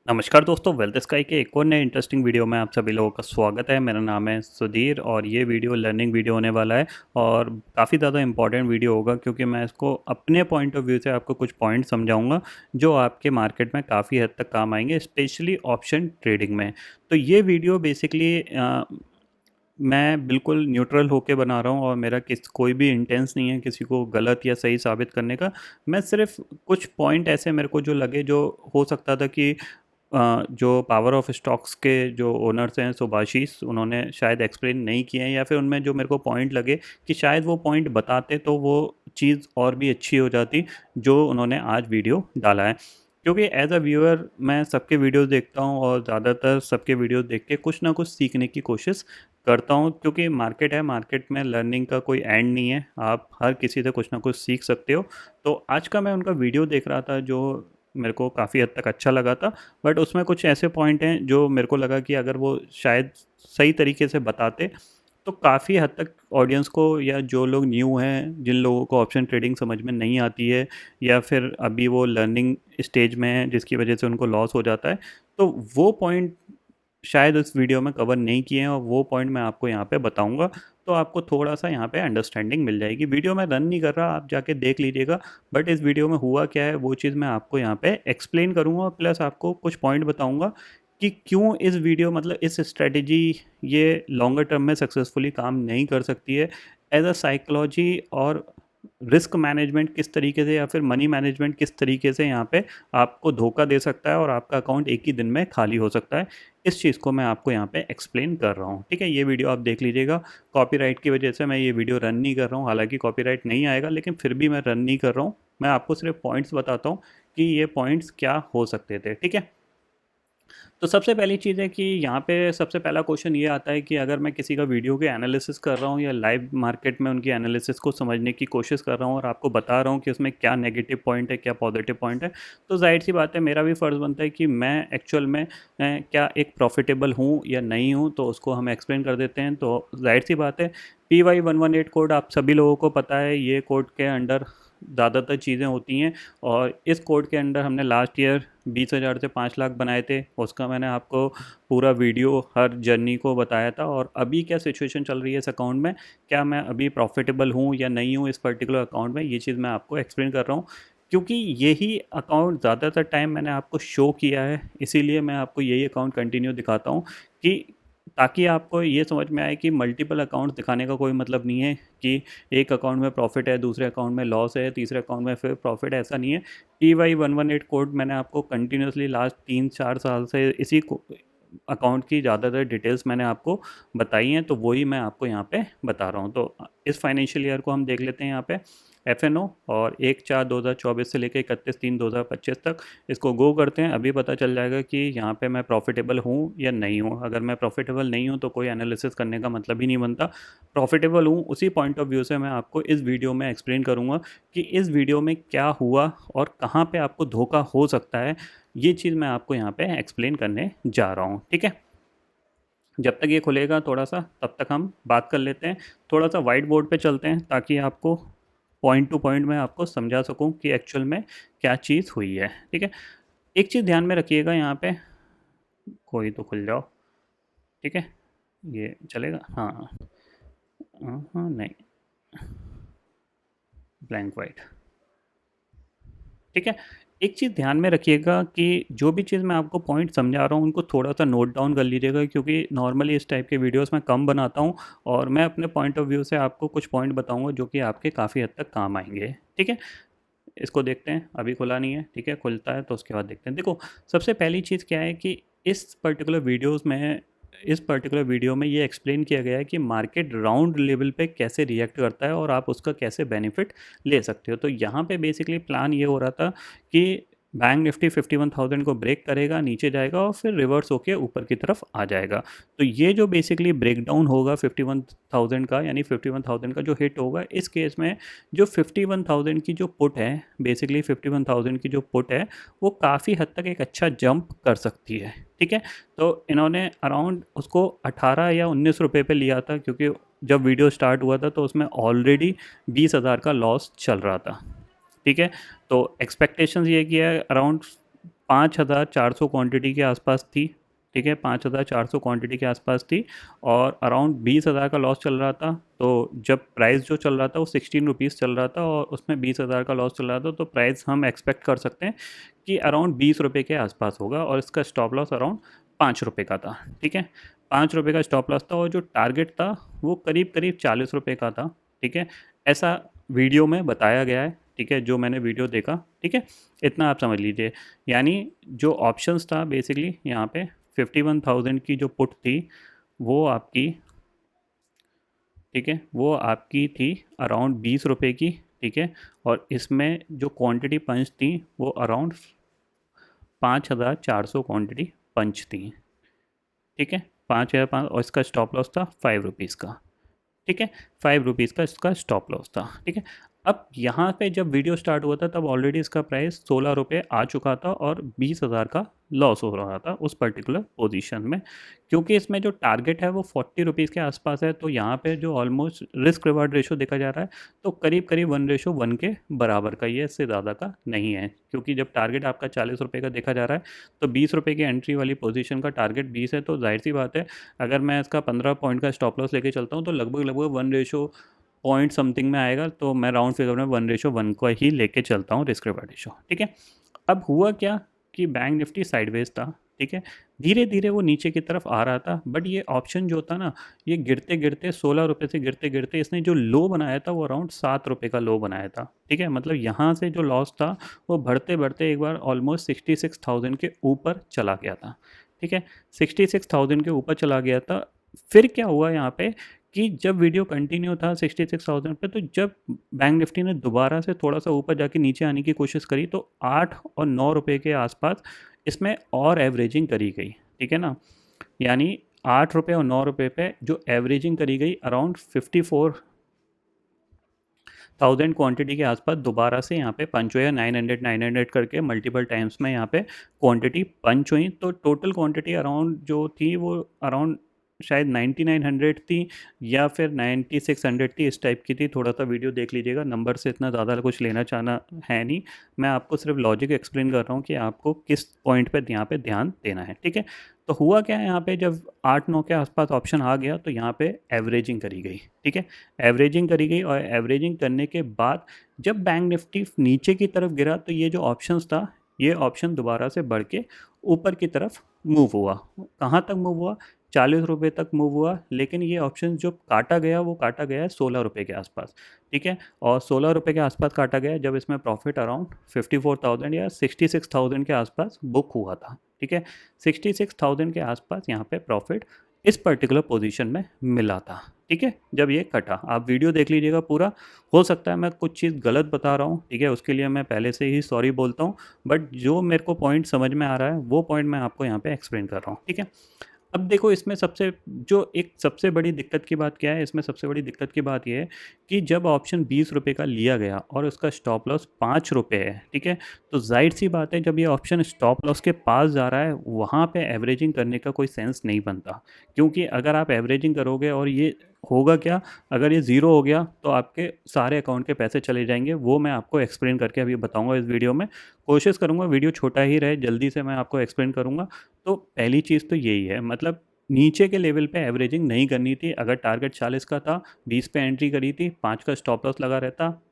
नमस्कार दोस्तों, wealth sky के एक और नए इंटरेस्टिंग वीडियो में आप सभी लोगों का स्वागत है। मेरा नाम है सुधीर और ये वीडियो लर्निंग वीडियो होने वाला है और काफ़ी ज़्यादा इंपॉर्टेंट वीडियो होगा क्योंकि मैं इसको अपने पॉइंट ऑफ व्यू से आपको कुछ पॉइंट समझाऊंगा जो आपके मार्केट में काफ़ी हद तक काम आएंगे, स्पेशली ऑप्शन ट्रेडिंग में। तो ये वीडियो बेसिकली मैं बिल्कुल न्यूट्रल होके बना रहा हूँ और मेरा कोई भी इंटेंस नहीं है किसी को गलत या सही साबित करने का। मैं सिर्फ कुछ पॉइंट ऐसे मेरे को जो लगे, जो हो सकता था कि जो पावर ऑफ स्टॉक्स के जो ओनर्स हैं सुभाशीष, उन्होंने शायद एक्सप्लेन नहीं किए हैं, या फिर उनमें जो मेरे को पॉइंट लगे कि शायद वो पॉइंट बताते तो वो चीज़ और भी अच्छी हो जाती जो उन्होंने आज वीडियो डाला है। क्योंकि एज अ व्यूअर मैं सबके वीडियोस देखता हूँ और ज़्यादातर सबके वीडियोस देख के कुछ ना कुछ सीखने की कोशिश करता हूँ, क्योंकि मार्केट है, मार्केट में लर्निंग का कोई एंड नहीं है, आप हर किसी से कुछ ना कुछ सीख सकते हो। तो आज का मैं उनका वीडियो देख रहा था जो मेरे को काफ़ी हद तक अच्छा लगा था, बट उसमें कुछ ऐसे पॉइंट हैं जो मेरे को लगा कि अगर वो शायद सही तरीके से बताते तो काफ़ी हद तक ऑडियंस को, या जो लोग न्यू हैं, जिन लोगों को ऑप्शन ट्रेडिंग समझ में नहीं आती है, या फिर अभी वो लर्निंग स्टेज में है जिसकी वजह से उनको लॉस हो जाता है, तो वो पॉइंट शायद उस वीडियो में कवर नहीं किए हैं और वो पॉइंट मैं आपको यहाँ पे बताऊंगा। तो आपको थोड़ा सा यहाँ पे अंडरस्टैंडिंग मिल जाएगी। वीडियो मैं रन नहीं कर रहा, आप जाके देख लीजिएगा, बट इस वीडियो में हुआ क्या है वो चीज़ मैं आपको यहाँ पे एक्सप्लेन करूँगा, प्लस आपको कुछ पॉइंट बताऊँगा कि क्यों इस वीडियो, मतलब इस स्ट्रेटजी, ये लॉन्गर टर्म में सक्सेसफुली काम नहीं कर सकती है। एज अ साइकोलॉजी और रिस्क मैनेजमेंट किस तरीके से, या फिर मनी मैनेजमेंट किस तरीके से यहाँ पे आपको धोखा दे सकता है और आपका अकाउंट एक ही दिन में खाली हो सकता है, इस चीज़ को मैं आपको यहाँ पे एक्सप्लेन कर रहा हूँ। ठीक है, ये वीडियो आप देख लीजिएगा। कॉपीराइट की वजह से मैं ये वीडियो रन नहीं कर रहा हूँ, हालांकि कॉपीराइट नहीं आएगा, लेकिन फिर भी मैं रन नहीं कर रहा हूँ। मैं आपको सिर्फ पॉइंट्स बताता हूँ कि ये पॉइंट्स क्या हो सकते थे। ठीक है, तो सबसे पहली चीज़ है कि यहाँ पे सबसे पहला क्वेश्चन ये आता है कि अगर मैं किसी का वीडियो के एनालिसिस कर रहा हूँ या लाइव मार्केट में उनकी एनालिसिस को समझने की कोशिश कर रहा हूँ और आपको बता रहा हूँ कि उसमें क्या नेगेटिव पॉइंट है, क्या पॉजिटिव पॉइंट है, तो जाहिर सी बात है मेरा भी फ़र्ज़ बनता है कि मैं एक्चुअल में क्या एक प्रॉफिटेबल हूँ या नहीं हूँ, तो उसको हम एक्सप्लेन कर देते हैं। तो जाहिर सी बात है, PY118 कोड आप सभी लोगों को पता है, ये कोड के अंडर ज़्यादातर चीज़ें होती हैं, और इस कोड के अंडर हमने लास्ट ईयर 20,000 से 5 लाख बनाए थे। उसका मैंने आपको पूरा वीडियो हर जर्नी को बताया था। और अभी क्या सिचुएशन चल रही है इस अकाउंट में, क्या मैं अभी प्रॉफिटेबल हूँ या नहीं हूँ इस पर्टिकुलर अकाउंट में, ये चीज़ मैं आपको एक्सप्लेन कर रहा हूँ। क्योंकि यही अकाउंट ज़्यादातर टाइम मैंने आपको शो किया है, इसीलिए मैं आपको यही अकाउंट कंटिन्यू दिखाता हूँ, कि ताकि आपको ये समझ में आए कि मल्टीपल अकाउंट्स दिखाने का कोई मतलब नहीं है कि एक अकाउंट में प्रॉफिट है, दूसरे अकाउंट में लॉस है, तीसरे अकाउंट में फिर प्रॉफिट है, ऐसा नहीं है। PY118 कोड मैंने आपको कंटिन्यूसली लास्ट 3-4 साल से इसी अकाउंट की ज़्यादातर डिटेल्स मैंने आपको बताई हैं, तो वही मैं आपको यहाँ पे बता रहा हूँ। तो इस फाइनेंशियल ईयर को हम देख लेते हैं यहाँ पे FNO, और 1/4/2024 से लेकर 31/3/2025 तक इसको गो करते हैं। अभी पता चल जाएगा कि यहाँ पे मैं प्रॉफिटेबल हूँ या नहीं हूँ। अगर मैं प्रॉफिटेबल नहीं हूँ तो कोई एनालिसिस करने का मतलब ही नहीं बनता। प्रॉफिटेबल हूँ, उसी पॉइंट ऑफ व्यू से मैं आपको इस वीडियो में एक्सप्लेन करूँगा कि इस वीडियो में क्या हुआ और कहाँ पे आपको धोखा हो सकता है। ये चीज़ मैं आपको यहाँ पे एक्सप्लेन करने जा रहा हूँ। ठीक है, जब तक ये खुलेगा थोड़ा सा, तब तक हम बात कर लेते हैं। थोड़ा सा वाइट बोर्ड पे चलते हैं ताकि आपको पॉइंट टू पॉइंट मैं आपको समझा सकूं कि एक्चुअल में क्या चीज़ हुई है। ठीक है, एक चीज़ ध्यान में रखिएगा यहाँ पे, कोई तो खुल जाओ। ठीक है, ये चलेगा? हाँ हाँ हाँ, नहीं, ब्लैंक वाइट। ठीक है, एक चीज़ ध्यान में रखिएगा कि जो भी चीज़ मैं आपको पॉइंट समझा रहा हूँ उनको थोड़ा सा नोट डाउन कर लीजिएगा, क्योंकि नॉर्मली इस टाइप के वीडियोस मैं कम बनाता हूँ और मैं अपने पॉइंट ऑफ व्यू से आपको कुछ पॉइंट बताऊँगा जो कि आपके काफ़ी हद तक काम आएंगे। ठीक है, इसको देखते हैं। अभी खुला नहीं है, ठीक है, खुलता है तो उसके बाद देखते हैं। देखो, सबसे पहली चीज़ क्या है कि इस पर्टिकुलर वीडियो में ये एक्सप्लेन किया गया है कि मार्केट राउंड लेवल पे कैसे रिएक्ट करता है और आप उसका कैसे बेनिफिट ले सकते हो। तो यहाँ पे बेसिकली प्लान ये हो रहा था कि बैंक निफ्टी 51,000 को ब्रेक करेगा, नीचे जाएगा और फिर रिवर्स होके ऊपर की तरफ आ जाएगा। तो ये जो बेसिकली ब्रेकडाउन होगा 51,000 का, यानी 51,000 का जो हिट होगा, इस केस में जो 51,000 की जो पुट है, बेसिकली 51,000 की जो पुट है, वो काफ़ी हद तक एक अच्छा जंप कर सकती है। ठीक है, तो इन्होंने अराउंड उसको 18 या 19 रुपये पे लिया था, क्योंकि जब वीडियो स्टार्ट हुआ था तो उसमें ऑलरेडी 20,000 का लॉस चल रहा था। ठीक है, तो एक्सपेक्टेशंस ये किया है अराउंड 5,400 क्वांटिटी के आसपास थी, ठीक है, 5,400 क्वांटिटी के आसपास थी और अराउंड 20,000 का लॉस चल रहा था। तो जब प्राइस जो चल रहा था वो 16 रुपीज़ चल रहा था और उसमें 20,000 का लॉस चल रहा था, तो प्राइस हम एक्सपेक्ट कर सकते हैं कि अराउंड 20 रुपये के आसपास होगा और इसका स्टॉप लॉस अराउंड 5 रुपये का था, ठीक है। 5 रुपये का स्टॉप लॉस था और जो टारगेट था वो करीब करीब 40 रुपये का था, ठीक है। ऐसा वीडियो में बताया गया है, ठीक है, जो मैंने वीडियो देखा, ठीक है। इतना आप समझ लीजिए। यानी जो ऑप्शंस था बेसिकली यहाँ पे 51,000 की जो पुट थी वो आपकी, ठीक है, वो आपकी थी अराउंड 20 रुपये की, ठीक है। और इसमें जो क्वांटिटी पंच थी वो अराउंड 5,400 क्वांटिटी पंच थी, ठीक है। 5,005 और इसका स्टॉप लॉस था 5 रुपीज़ का, ठीक है। 5 रुपीज़ का इसका स्टॉप लॉस था, ठीक है। अब यहाँ पे जब वीडियो स्टार्ट हुआ था तब ऑलरेडी इसका प्राइस 16 रुपये आ चुका था और 20,000 का लॉस हो रहा था उस पर्टिकुलर पोजीशन में। क्योंकि इसमें जो टारगेट है वो 40 रुपीज़ के आसपास है, तो यहाँ पे जो ऑलमोस्ट रिस्क रिवार्ड रेशो देखा जा रहा है तो करीब करीब 1:1 के बराबर का ही है, इससे ज़्यादा का नहीं है। क्योंकि जब टारगेट आपका 40 रुपये का देखा जा रहा है तो 20 रुपये की एंट्री वाली पोजीशन का टारगेट 20 है, तो जाहिर सी बात है अगर मैं इसका 15 पॉइंट का स्टॉप लॉस लेके चलता हूँ तो लगभग लगभग 1 पॉइंट समथिंग में आएगा। तो मैं राउंड फिगर में 1:1 को ही लेके चलता हूँ रिस्क रिवार्ड रेशो, ठीक है। अब हुआ क्या कि बैंक निफ्टी साइडवेज था, ठीक है। धीरे धीरे वो नीचे की तरफ आ रहा था, बट ये ऑप्शन जो था ना, ये गिरते गिरते 16 रुपये से गिरते गिरते इसने जो लो बनाया था वो अराउंड 7 रुपये का लो बनाया था, ठीक है। मतलब यहाँ से जो लॉस था वो बढ़ते बढ़ते एक बार ऑलमोस्ट 66,000 के ऊपर चला गया था, ठीक है। 66,000 के ऊपर चला गया था। फिर क्या हुआ यहाँ पे कि जब वीडियो कंटिन्यू था 66,000 पे, तो जब बैंक निफ्टी ने दोबारा से थोड़ा सा ऊपर जाके नीचे आने की कोशिश करी तो 8 और 9 रुपये के आसपास इसमें और एवरेजिंग करी गई, ठीक है ना। यानी 8 रुपये और 9 रुपये पे जो एवरेजिंग करी गई अराउंड 54,000 क्वांटिटी के आसपास दोबारा से यहाँ पे पंच हुए, 900 करके मल्टीपल टाइम्स में यहाँ पे क्वांटिटी पंच हुई। तो टोटल क्वांटिटी अराउंड जो थी वो अराउंड शायद 9900 थी या फिर 9600 थी, इस टाइप की थी। थोड़ा सा वीडियो देख लीजिएगा, नंबर से इतना ज़्यादा कुछ लेना चाहना है नहीं, मैं आपको सिर्फ लॉजिक एक्सप्लेन कर रहा हूँ कि आपको किस पॉइंट पे यहाँ पे ध्यान देना है, ठीक है। तो हुआ क्या है यहाँ पे, जब 8-9 के आसपास ऑप्शन आ गया तो यहाँ पे एवरेजिंग करी गई, ठीक है। एवरेजिंग करी गई और एवरेजिंग करने के बाद जब बैंक निफ्टी नीचे की तरफ गिरा तो ये जो ऑप्शंस था ये ऑप्शन दोबारा से बढ़ के ऊपर की तरफ मूव हुआ। कहाँ तक मूव हुआ, 40 रुपये तक मूव हुआ। लेकिन ये ऑप्शन जो काटा गया वो काटा गया है 16 रुपये के आसपास, ठीक है। और 16 रुपये के आसपास काटा गया जब इसमें प्रॉफिट अराउंड 54,000 या 66,000 के आसपास बुक हुआ था, ठीक है। 66,000 के आसपास यहाँ पे प्रॉफिट इस पर्टिकुलर पोजीशन में मिला था, ठीक है। जब ये कटा, आप वीडियो देख लीजिएगा पूरा। हो सकता है मैं कुछ चीज़ गलत बता रहा हूँ, ठीक है, उसके लिए मैं पहले से ही सॉरी बोलता हूँ, बट जो मेरे को पॉइंट समझ में आ रहा है वो पॉइंट मैं आपको यहाँ पे एक्सप्लेन कर रहा हूँ, ठीक है। अब देखो इसमें सबसे बड़ी दिक्कत की बात क्या है, इसमें सबसे बड़ी दिक्कत की बात ये है कि जब ऑप्शन 20 रुपये का लिया गया और उसका स्टॉप लॉस 5 रुपये है, ठीक है। तो जाहिर सी बात है जब ये ऑप्शन स्टॉप लॉस के पास जा रहा है वहाँ पे एवरेजिंग करने का कोई सेंस नहीं बनता। क्योंकि अगर आप एवरेजिंग करोगे और ये होगा क्या, अगर ये ज़ीरो हो गया तो आपके सारे अकाउंट के पैसे चले जाएंगे। वो मैं आपको एक्सप्लेन करके अभी बताऊंगा इस वीडियो में। कोशिश करूंगा वीडियो छोटा ही रहे, जल्दी से मैं आपको एक्सप्लेन करूंगा। तो पहली चीज़ तो यही है, मतलब नीचे के लेवल पे एवरेजिंग नहीं करनी थी। अगर टारगेट 40 का था, 20 पे एंट्री करी थी, 5 का स्टॉप लॉस लगा रहता,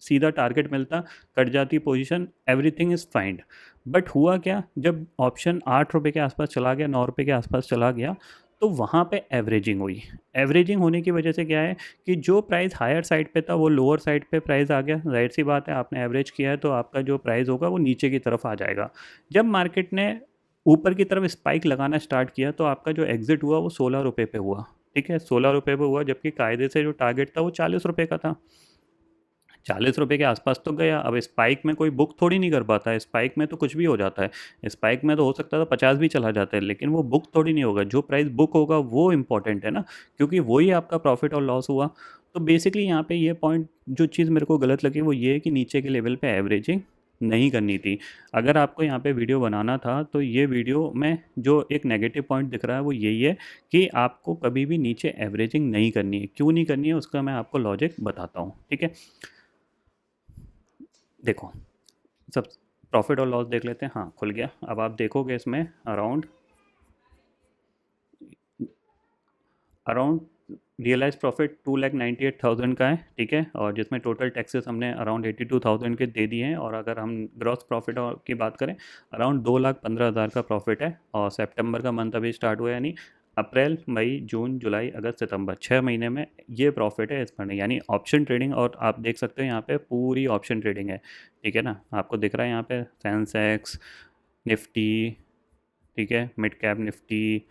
सीधा टारगेट मिलता, कट जाती position, everything is find. But हुआ क्या, जब ऑप्शन 8 रुपये के आसपास चला गया, 9 रुपये के आसपास चला गया, तो वहाँ पे एवरेजिंग हुई। एवरेजिंग होने की वजह से क्या है कि जो प्राइस हायर साइड पे था वो लोअर साइड पे प्राइस आ गया। जाहिर सी बात है आपने एवरेज किया है तो आपका जो प्राइस होगा वो नीचे की तरफ आ जाएगा। जब मार्केट ने ऊपर की तरफ स्पाइक लगाना स्टार्ट किया तो आपका जो एग्जिट हुआ वो 16 रुपये पे हुआ, ठीक है। 16 रुपये पे हुआ, जबकि कायदे से जो टारगेट था वो 40 रुपये का था। 40 रुपये के आसपास तो गया। अब स्पाइक में कोई बुक थोड़ी नहीं कर पाता है, स्पाइक में तो कुछ भी हो जाता है। स्पाइक में तो हो सकता था 50 भी चला जाता है, लेकिन वो बुक थोड़ी नहीं होगा। जो प्राइस बुक होगा वो इंपॉर्टेंट है ना, क्योंकि वही आपका प्रॉफिट और लॉस हुआ। तो बेसिकली यहाँ पे ये पॉइंट, जो चीज़ मेरे को गलत लगी वो ये है कि नीचे के लेवल पे एवरेजिंग नहीं करनी थी। अगर आपको यहाँ पे वीडियो बनाना था तो ये वीडियो में जो एक नेगेटिव पॉइंट दिख रहा है वो यही है कि आपको कभी भी नीचे एवरेजिंग नहीं करनी है। क्यों नहीं करनी है उसका मैं आपको लॉजिक बताता हूँ, ठीक है। देखो, सब प्रॉफिट और लॉस देख लेते हैं। हाँ, खुल गया। अब आप देखोगे इसमें अराउंड अराउंड रियलाइज प्रॉफिट 2,98,000 का है, ठीक है, और जिसमें टोटल टैक्सेस हमने अराउंड 82,000 के दे दिए हैं। और अगर हम ग्रॉस प्रॉफिट की बात करें, अराउंड 2,15,000 का प्रॉफिट है। और सितंबर का मंथ अभी स्टार्ट हुआ है, यानी अप्रैल, मई, जून, जुलाई, अगस्त, सितंबर 6 महीने में ये प्रॉफिट है इस पर, यानी ऑप्शन ट्रेडिंग। और आप देख सकते हो यहाँ पे पूरी ऑप्शन ट्रेडिंग है, ठीक है ना। आपको दिख रहा है यहाँ पे सेंसेक्स, निफ्टी, ठीक है, mid cap Nifty,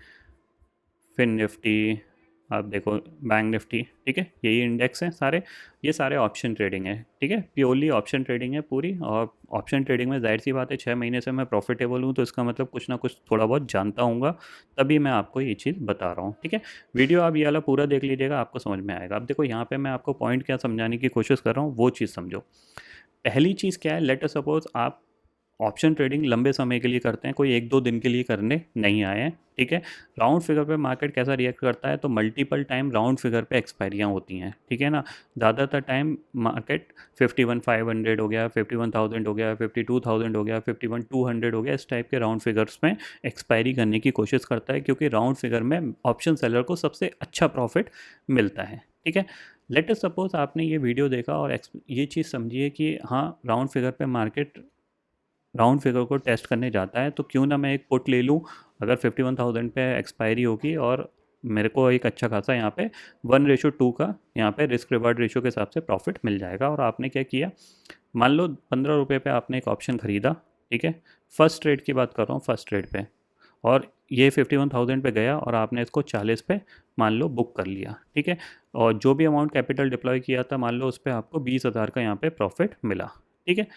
fin Nifty, आप देखो बैंक निफ्टी, ठीक है, यही इंडेक्स हैं सारे। ये सारे ऑप्शन ट्रेडिंग है, ठीक है, प्योरली ऑप्शन ट्रेडिंग है पूरी। और ऑप्शन ट्रेडिंग में जाहिर सी बात है 6 महीने से मैं प्रॉफिटेबल हूँ, तो इसका मतलब कुछ ना कुछ थोड़ा बहुत जानता हूँगा, तभी मैं आपको ये चीज़ बता रहा हूँ, ठीक है। वीडियो आप ये वाला पूरा देख लीजिएगा, आपको समझ में आएगा। अब देखो यहाँ पे मैं आपको पॉइंट क्या समझाने की कोशिश कर रहा हूँ, वो चीज़ समझो। पहली चीज़ क्या है, लेट अस सपोज आप ऑप्शन ट्रेडिंग लंबे समय के लिए करते हैं, कोई 1-2 दिन के लिए करने नहीं आए हैं, ठीक है। राउंड फिगर पे मार्केट कैसा रिएक्ट करता है, तो मल्टीपल टाइम राउंड फिगर पे एक्सपायरियाँ होती हैं, ठीक है ना। ज़्यादातर टाइम मार्केट 51,500 हो गया, 51,000 हो गया, 52,000 हो गया, 51,200 हो गया, इस टाइप के राउंड फिगर्स में एक्सपायरी करने की कोशिश करता है, क्योंकि राउंड फिगर में ऑप्शन सेलर को सबसे अच्छा प्रॉफिट मिलता है, ठीक है। लेट अस सपोज आपने ये वीडियो देखा और ये चीज़ समझिए कि हाँ, राउंड फिगर पे मार्केट राउंड फिगर को टेस्ट करने जाता है, तो क्यों ना मैं एक पुट ले लूँ। अगर 51,000 पे एक्सपायरी होगी और मेरे को एक अच्छा खासा यहाँ पे 1:2 का यहाँ पे रिस्क रिवार्ड रेशियो के हिसाब से प्रॉफिट मिल जाएगा। और आपने क्या किया, मान लो 15 रुपये पे आपने एक ऑप्शन ख़रीदा, ठीक है, फर्स्ट ट्रेड की बात कर रहा हूँ, फर्स्ट ट्रेड पे, और ये 51,000 पे गया और आपने इसको 40 पे मान लो बुक कर लिया, ठीक है। और जो भी अमाउंट कैपिटल डिप्लॉय किया था, मान लो उस पर आपको 20,000 का यहाँ पे प्रॉफिट मिला, ठीक है,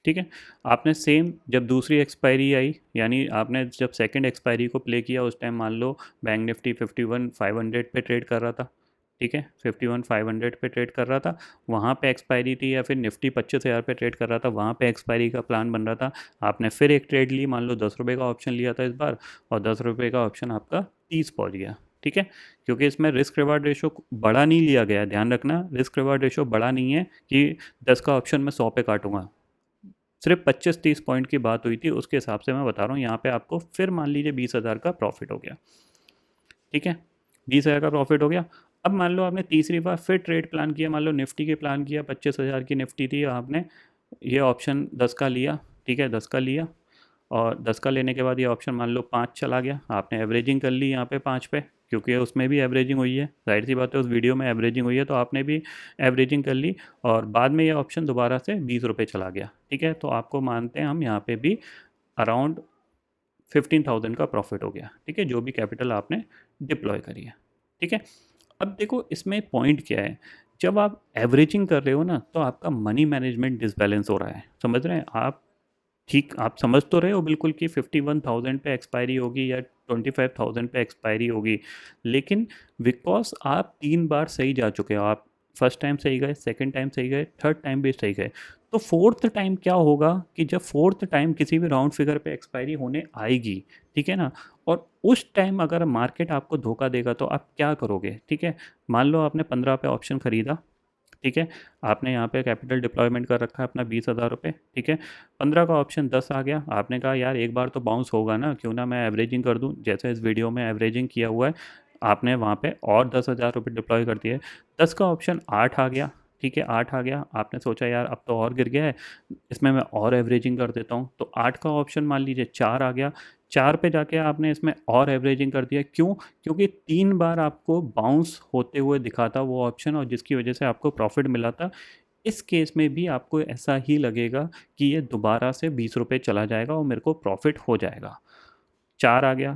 ठीक है। आपने सेम जब दूसरी एक्सपायरी आई, यानी आपने जब सेकंड एक्सपायरी को प्ले किया, उस टाइम मान लो बैंक निफ्टी 51,500 पे ट्रेड कर रहा था, ठीक है, 51,500 पे ट्रेड कर रहा था, वहाँ पे एक्सपायरी थी। या फिर निफ्टी 25,000 पे ट्रेड कर रहा था, वहाँ पे एक्सपायरी का प्लान बन रहा था। आपने फिर एक ट्रेड ली, मान लो 10 रुपये का ऑप्शन लिया था इस बार, और 10 रुपये का ऑप्शन आपका 30 पहुँच गया, ठीक है। क्योंकि इसमें रिस्क रिवार्ड रेशो बड़ा नहीं लिया गया, ध्यान रखना, रिस्क रिवार्ड रेशो बड़ा नहीं है कि 10 का ऑप्शन मैं 100 पे काटूंगा। सिर्फ 25-30 पॉइंट की बात हुई थी, उसके हिसाब से मैं बता रहा हूँ। यहाँ पे आपको फिर मान लीजिए 20,000 का प्रॉफिट हो गया, ठीक है, 20,000 का प्रॉफिट हो गया। अब मान लो आपने तीसरी बार फिर ट्रेड प्लान किया, मान लो निफ्टी के प्लान किया, 25,000 की निफ्टी थी, आपने ये ऑप्शन 10 का लिया, ठीक है, 10 का लिया, और 10 का लेने के बाद ये ऑप्शन मान लो 5 चला गया, आपने एवरेजिंग कर ली यहाँ पे 5 पे, क्योंकि उसमें भी एवरेजिंग हुई है, जाहिर सी बात है, उस वीडियो में एवरेजिंग हुई है, तो आपने भी एवरेजिंग कर ली। और बाद में ये ऑप्शन दोबारा से 20 रुपये चला गया, ठीक है, तो आपको मानते हैं हम यहाँ पे भी अराउंड 15,000 का प्रॉफिट हो गया, ठीक है, जो भी कैपिटल आपने डिप्लॉय करी है, ठीक है। अब देखो इसमें पॉइंट क्या है, जब आप एवरेजिंग कर रहे हो ना, तो आपका मनी मैनेजमेंट डिसबैलेंस हो रहा है, समझ रहे हैं आप। ठीक, आप समझ तो रहे हो बिल्कुल कि 51,000 पे एक्सपायरी होगी या 25,000 पे एक्सपायरी होगी, लेकिन बिकॉज आप 3 बार सही जा चुके हो, आप फर्स्ट टाइम सही गए, सेकंड टाइम सही गए, थर्ड टाइम भी सही गए, तो फोर्थ टाइम क्या होगा कि जब फोर्थ टाइम किसी भी राउंड फिगर पे एक्सपायरी होने आएगी, ठीक है ना, और उस टाइम अगर मार्केट आपको धोखा देगा तो आप क्या करोगे, ठीक है। मान लो आपने 15 पे ऑप्शन खरीदा, ठीक है, आपने यहाँ पे कैपिटल डिप्लॉयमेंट कर रखा है अपना 20,000 रुपये, ठीक है, 15 का ऑप्शन 10 आ गया, आपने कहा यार एक बार तो बाउंस होगा ना, क्यों ना मैं एवरेजिंग कर दूँ, जैसे इस वीडियो में एवरेजिंग किया हुआ है, आपने वहाँ पे और 10,000 रुपये डिप्लॉय कर दिए। 10 का ऑप्शन 8 आ गया, ठीक है, 8 आ गया, आपने सोचा यार अब तो और गिर गया है, इसमें मैं और एवरेजिंग कर देता हूँ, तो 8 का ऑप्शन मान लीजिए 4 आ गया, 4 पे जाके आपने इसमें और एवरेजिंग कर दिया, क्यों, क्योंकि 3 बार आपको बाउंस होते हुए दिखा था वो ऑप्शन, और जिसकी वजह से आपको प्रॉफिट मिला था। इस केस में भी आपको ऐसा ही लगेगा कि ये दोबारा से 20 रुपये चला जाएगा और मेरे को प्रॉफिट हो जाएगा। 4 आ गया,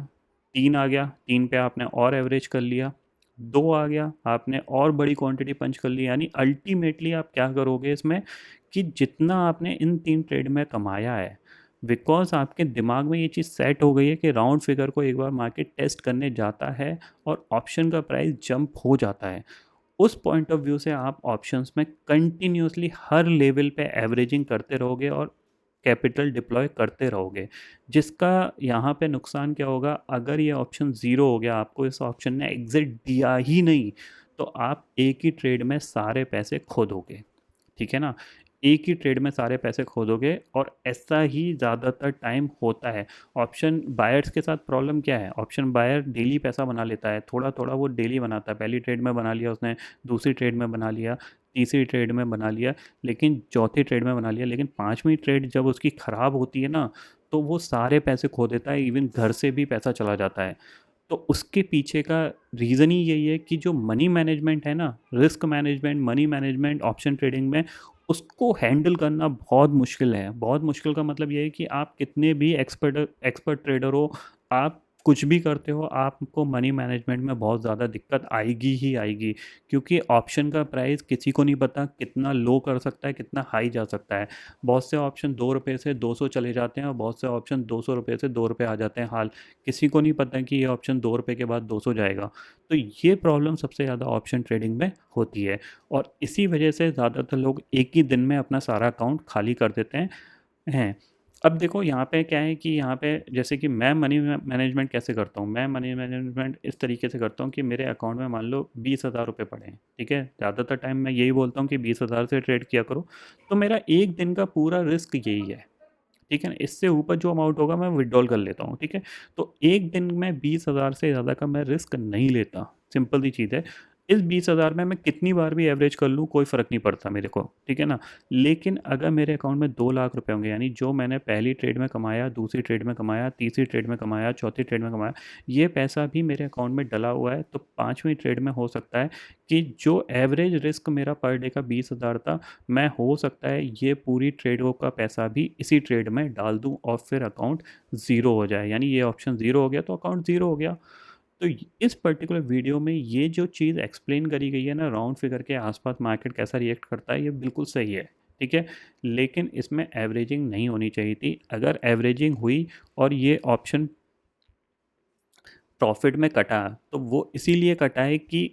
3 आ गया, 3 पे आपने और एवरेज कर लिया, 2 आ गया, आपने और बड़ी क्वांटिटी पंच कर ली, यानी अल्टीमेटली आप क्या करोगे इसमें कि जितना आपने इन 3 ट्रेड में कमाया है, बिकॉज आपके दिमाग में ये चीज़ सेट हो गई है कि राउंड फिगर को एक बार मार्केट टेस्ट करने जाता है और ऑप्शन का प्राइस जंप हो जाता है, उस पॉइंट ऑफ व्यू से आप ऑप्शंस में कंटिन्यूसली हर लेवल पे एवरेजिंग करते रहोगे और कैपिटल डिप्लॉय करते रहोगे। जिसका यहाँ पे नुकसान क्या होगा, अगर ये ऑप्शन ज़ीरो हो गया, आपको इस ऑप्शन ने एग्जिट दिया ही नहीं, तो आप एक ही ट्रेड में सारे पैसे खो दोगे, ठीक है ना। एक ही ट्रेड में सारे पैसे खो दोगे, और ऐसा ही ज़्यादातर टाइम होता है। ऑप्शन बायर्स के साथ प्रॉब्लम क्या है, ऑप्शन बायर डेली पैसा बना लेता है, थोड़ा थोड़ा वो डेली बनाता है। पहली ट्रेड में बना लिया उसने, दूसरी ट्रेड में बना लिया, तीसरी ट्रेड में बना लिया, लेकिन चौथी ट्रेड में बना लिया, लेकिन पाँचवीं ट्रेड जब उसकी ख़राब होती है ना, तो वो सारे पैसे खो देता है, इवन घर से भी पैसा चला जाता है। तो उसके पीछे का रीज़न ही यही है कि जो मनी मैनेजमेंट है ना, risk management, money management option trading में, उसको हैंडल करना बहुत मुश्किल है। बहुत मुश्किल का मतलब ये है कि आप कितने भी एक्सपर्ट एक्सपर्ट ट्रेडर हो, आप कुछ भी करते हो, आपको मनी मैनेजमेंट में बहुत ज़्यादा दिक्कत आएगी ही आएगी। क्योंकि ऑप्शन का प्राइस किसी को नहीं पता कितना लो कर सकता है, कितना हाई जा सकता है। बहुत से ऑप्शन 2 रुपये से 200 चले जाते हैं, और बहुत से ऑप्शन 200 रुपये से 2 रुपये आ जाते हैं हाल। किसी को नहीं पता कि ये ऑप्शन 2 रुपये के बाद 200 जाएगा। तो ये प्रॉब्लम सबसे ज़्यादा ऑप्शन ट्रेडिंग में होती है, और इसी वजह से ज़्यादातर लोग एक ही दिन में अपना सारा अकाउंट खाली कर देते हैं। अब देखो यहाँ पे क्या है कि यहाँ पे जैसे कि मैं मनी मैनेजमेंट कैसे करता हूँ, मैं मनी मैनेजमेंट इस तरीके से करता हूँ कि मेरे अकाउंट में मान लो 20,000 रुपये पड़े हैं, ठीक है। ज़्यादातर टाइम मैं यही बोलता हूँ कि 20,000 से ट्रेड किया करो। तो मेरा एक दिन का पूरा रिस्क यही है, ठीक है ना। इससे ऊपर जो अमाउंट होगा मैं विड्रॉल कर लेता हूँ, ठीक है। तो एक दिन में 20,000 से ज़्यादा का मैं रिस्क नहीं लेता, सिंपल सी चीज़ है। इस 20,000 में मैं कितनी बार भी एवरेज कर लूँ कोई फ़र्क नहीं पड़ता मेरे को, ठीक है ना। लेकिन अगर मेरे अकाउंट में 2 लाख रुपए होंगे, यानी जो मैंने पहली ट्रेड में कमाया, दूसरी ट्रेड में कमाया, तीसरी ट्रेड में कमाया, चौथी ट्रेड में कमाया, ये पैसा भी मेरे अकाउंट में डला हुआ है, तो पाँचवीं ट्रेड में हो सकता है कि जो एवरेज रिस्क मेरा पर डे का 20,000 था, मैं हो सकता है ये पूरी ट्रेडों का पैसा भी इसी ट्रेड में डाल दूं, और फिर अकाउंट ज़ीरो हो जाए। यानी ये ऑप्शन ज़ीरो हो गया तो अकाउंट ज़ीरो हो गया। तो इस पर्टिकुलर वीडियो में ये जो चीज़ एक्सप्लेन करी गई है ना, राउंड फिगर के आसपास मार्केट कैसा रिएक्ट करता है, ये बिल्कुल सही है, ठीक है। लेकिन इसमें एवरेजिंग नहीं होनी चाहिए थी। अगर एवरेजिंग हुई और ये ऑप्शन प्रॉफिट में कटा, तो वो इसीलिए कटा है कि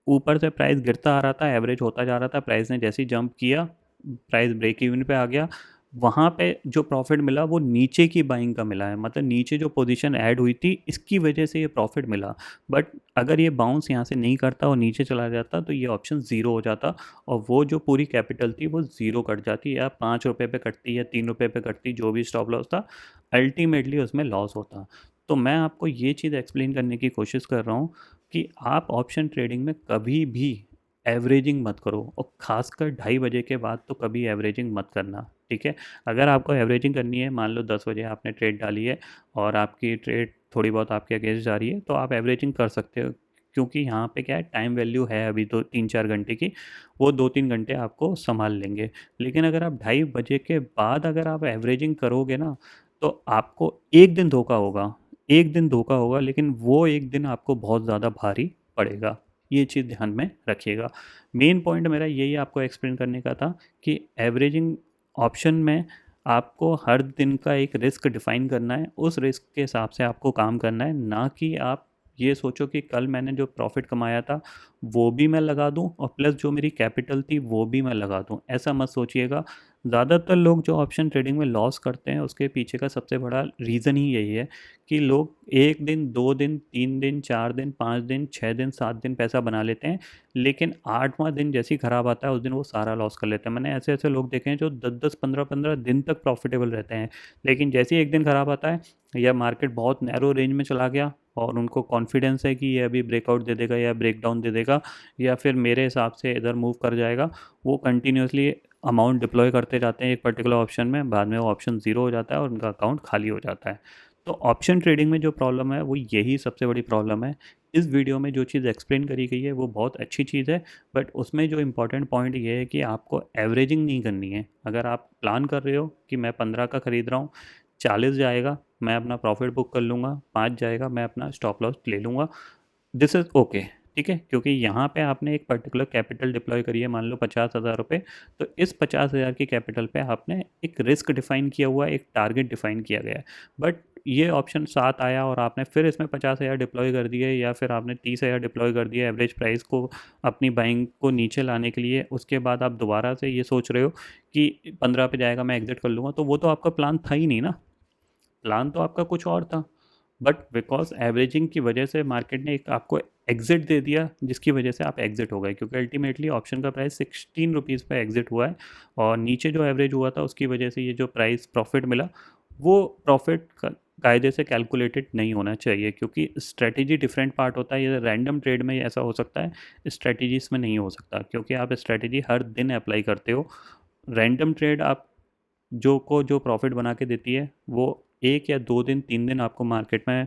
ऊपर से प्राइस गिरता आ रहा था, एवरेज होता जा रहा था, प्राइस ने जैसे ही जंप किया, प्राइस ब्रेक इवन पे आ गया। वहाँ पे जो प्रॉफिट मिला वो नीचे की बाइंग का मिला है, मतलब नीचे जो पोजीशन ऐड हुई थी इसकी वजह से ये प्रॉफिट मिला। बट अगर ये बाउंस यहाँ से नहीं करता और नीचे चला जाता, तो ये ऑप्शन ज़ीरो हो जाता, और वो जो पूरी कैपिटल थी वो ज़ीरो कट जाती, या 5 रुपये पे कटती, या 3 रुपये पे कटती, जो भी स्टॉप लॉस था, अल्टीमेटली उसमें लॉस होता। तो मैं आपको ये चीज़ एक्सप्लेन करने की कोशिश कर रहा हूँ कि आप ऑप्शन ट्रेडिंग में कभी भी एवरेजिंग मत करो, और ख़ासकर 2:30 बजे के बाद तो कभी एवरेजिंग मत करना, ठीक है। अगर आपको एवरेजिंग करनी है, मान लो 10 बजे आपने ट्रेड डाली है और आपकी ट्रेड थोड़ी बहुत आपके अगेंस्ट जा रही है, तो आप एवरेजिंग कर सकते हो। क्योंकि यहाँ पे क्या है, टाइम वैल्यू है अभी तो 3-4 घंटे की, वो 2-3 घंटे आपको संभाल लेंगे। लेकिन अगर आप 2:30 बजे के बाद अगर आप एवरेजिंग करोगे ना, तो आपको एक दिन धोखा होगा, एक दिन धोखा होगा, लेकिन वो एक दिन आपको बहुत ज़्यादा भारी पड़ेगा। ये चीज़ ध्यान में रखिएगा। मेन पॉइंट मेरा यही आपको एक्सप्लेन करने का था कि एवरेजिंग ऑप्शन में आपको हर दिन का एक रिस्क डिफाइन करना है, उस रिस्क के हिसाब से आपको काम करना है, ना कि आप ये सोचो कि कल मैंने जो प्रॉफिट कमाया था वो भी मैं लगा दूं, और प्लस जो मेरी कैपिटल थी वो भी मैं लगा दूं। ऐसा मत सोचिएगा। ज़्यादातर लोग जो ऑप्शन ट्रेडिंग में लॉस करते हैं उसके पीछे का सबसे बड़ा रीज़न ही यही है कि लोग एक दिन, 2 दिन, 3 दिन, 4 दिन, 5 दिन, 6 दिन, 7 दिन पैसा बना लेते हैं, लेकिन 8वां दिन जैसे ही ख़राब आता है उस दिन वो सारा लॉस कर लेते हैं। मैंने ऐसे ऐसे लोग देखे हैं जो 10-10, 15-15 दिन तक प्रॉफिटेबल रहते हैं, लेकिन जैसे ही एक दिन ख़राब आता है, या मार्केट बहुत नैरो रेंज में चला गया और उनको कॉन्फिडेंस है कि ये अभी ब्रेकआउट दे देगा या ब्रेक डाउन दे देगा, या फिर मेरे हिसाब से इधर मूव कर जाएगा, वो कंटिन्यूसली अमाउंट डिप्लॉय करते जाते हैं एक पर्टिकुलर ऑप्शन में, बाद में वो ऑप्शन ज़ीरो हो जाता है और उनका अकाउंट खाली हो जाता है। तो ऑप्शन ट्रेडिंग में जो प्रॉब्लम है वो यही सबसे बड़ी प्रॉब्लम है। इस वीडियो में जो चीज़ एक्सप्लेन करी गई है वो बहुत अच्छी चीज़ है, बट उसमें जो इम्पोर्टेंट पॉइंट ये है कि आपको एवरेजिंग नहीं करनी है। अगर आप प्लान कर रहे हो कि मैं 15 का ख़रीद रहा हूँ, 40 जाएगा मैं अपना प्रॉफिट बुक कर लूँगा, 5 जाएगा मैं अपना स्टॉप लॉस ले लूँगा, दिस इज़ ओके, ठीक है। क्योंकि यहाँ पे आपने एक पर्टिकुलर कैपिटल डिप्लॉय करी है, मान लो 50,000 रुपये, तो इस 50,000 की कैपिटल पे आपने एक रिस्क डिफाइन किया हुआ है, एक टारगेट डिफाइन किया गया है। बट ये ऑप्शन 7 आया और आपने फिर इसमें 50,000 डिप्लॉय कर दिए, या फिर आपने 30,000 डिप्लॉय कर दिया एवरेज प्राइस को अपनी बाइंग को नीचे लाने के लिए, उसके बाद आप दोबारा से ये सोच रहे हो कि 15 पे जाएगा मैं एग्जिट कर लूँगा, तो वो तो आपका प्लान था ही नहीं ना। प्लान तो आपका कुछ और था, बट बिकॉज एवरेजिंग की वजह से मार्केट ने एक आपको एग्ज़िट दे दिया, जिसकी वजह से आप एग्ज़िट हो गए, क्योंकि अल्टीमेटली ऑप्शन का प्राइस 16 रुपीज़ पे एग्ज़िट हुआ है और नीचे जो एवरेज हुआ था उसकी वजह से ये जो प्राइस प्रॉफिट मिला, वो प्रॉफिट कायदे से कैलकुलेटेड नहीं होना चाहिए, क्योंकि स्ट्रेटेजी डिफरेंट पार्ट होता है। ये रैंडम ट्रेड में ऐसा हो सकता है, स्ट्रेटेजीज में नहीं हो सकता, क्योंकि आप स्ट्रेटेजी हर दिन अप्लाई करते हो। रैंडम ट्रेड आप जो प्रॉफिट बना के देती है वो 1 या 2 दिन 3 दिन आपको मार्केट में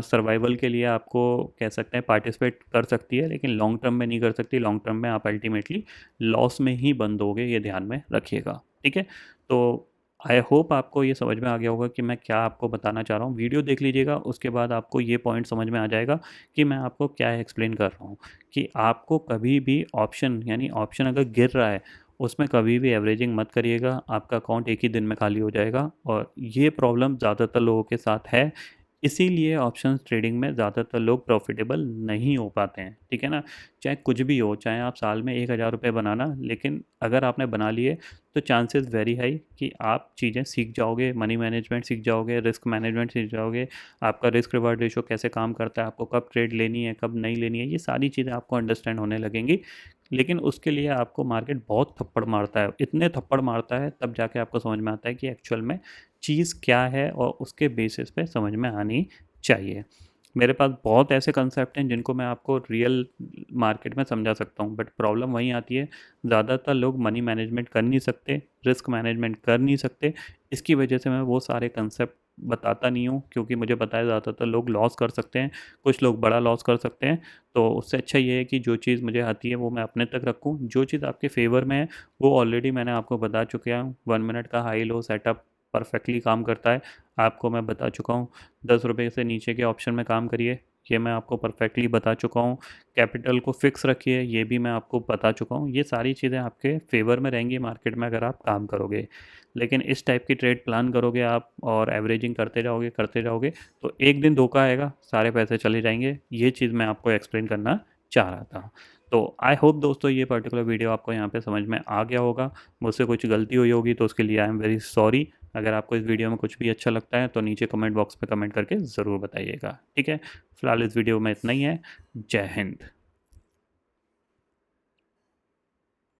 सर्वाइवल के लिए आपको कह सकते हैं पार्टिसिपेट कर सकती है, लेकिन लॉन्ग टर्म में नहीं कर सकती। लॉन्ग टर्म में आप अल्टीमेटली लॉस में ही बंद होगे, ये ध्यान में रखिएगा। ठीक है, तो आई होप आपको ये समझ में आ गया होगा कि मैं क्या आपको बताना चाह रहा हूँ। वीडियो देख लीजिएगा, उसके बाद आपको ये पॉइंट समझ में आ जाएगा कि मैं आपको क्या एक्सप्लेन कर रहा हूँ। कि आपको कभी भी ऑप्शन, यानी ऑप्शन अगर गिर रहा है, उसमें कभी भी एवरेजिंग मत करिएगा, आपका अकाउंट एक ही दिन में खाली हो जाएगा। और ये प्रॉब्लम ज़्यादातर लोगों के साथ है, इसीलिए ऑप्शंस ट्रेडिंग में ज़्यादातर लोग प्रॉफिटेबल नहीं हो पाते हैं। ठीक है ना, चाहे कुछ भी हो, चाहे आप साल में 1,000 रुपये बनाना, लेकिन अगर आपने बना लिए तो चांसेस वेरी हाई कि आप चीज़ें सीख जाओगे, मनी मैनेजमेंट सीख जाओगे, रिस्क मैनेजमेंट सीख जाओगे, आपका रिस्क रिवार्ड रेशो कैसे काम करता है, आपको कब ट्रेड लेनी है कब नहीं लेनी है, ये सारी चीज़ें आपको अंडरस्टैंड होने लगेंगी। लेकिन उसके लिए आपको मार्केट बहुत थप्पड़ मारता है, इतने थप्पड़ मारता है तब जाके आपको समझ में आता है कि एक्चुअल में चीज़ क्या है, और उसके बेसिस पे समझ में आनी चाहिए। मेरे पास बहुत ऐसे कंसेप्ट हैं जिनको मैं आपको रियल मार्केट में समझा सकता हूँ, बट प्रॉब्लम वहीं आती है, ज़्यादातर लोग मनी मैनेजमेंट कर नहीं सकते, रिस्क मैनेजमेंट कर नहीं सकते। इसकी वजह से मैं वो सारे कंसेप्ट बताता नहीं हूँ, क्योंकि मुझे पता है ज़्यादातर लोग लॉस कर सकते हैं, कुछ लोग बड़ा लॉस कर सकते हैं। तो उससे अच्छा ये है कि जो चीज़ मुझे आती है वो मैं अपने तक रखूँ, जो चीज़ आपके फेवर में है वो ऑलरेडी मैंने आपको बता चुका हूँ। 1 मिनट का हाई लो सेटअप परफेक्टली काम करता है, आपको मैं बता चुका हूँ। 10 रुपये से नीचे के ऑप्शन में काम करिए, ये मैं आपको परफेक्टली बता चुका हूँ। कैपिटल को फिक्स रखिए, ये भी मैं आपको बता चुका हूँ। ये सारी चीज़ें आपके फेवर में रहेंगी मार्केट में अगर आप काम करोगे। लेकिन इस टाइप की ट्रेड प्लान करोगे आप और एवरेजिंग करते जाओगे तो एक दिन धोखा आएगा, सारे पैसे चले जाएंगे। ये चीज़ मैं आपको एक्सप्लेन करना चाह रहा था। तो आई होप दोस्तों ये पर्टिकुलर वीडियो आपको यहाँ पे समझ में आ गया होगा। मुझसे कुछ गलती हुई होगी तो उसके लिए आई एम वेरी सॉरी। अगर आपको इस वीडियो में कुछ भी अच्छा लगता है तो नीचे कमेंट बॉक्स पे कमेंट करके ज़रूर बताइएगा। ठीक है, फिलहाल इस वीडियो में इतना ही है। जय हिंद।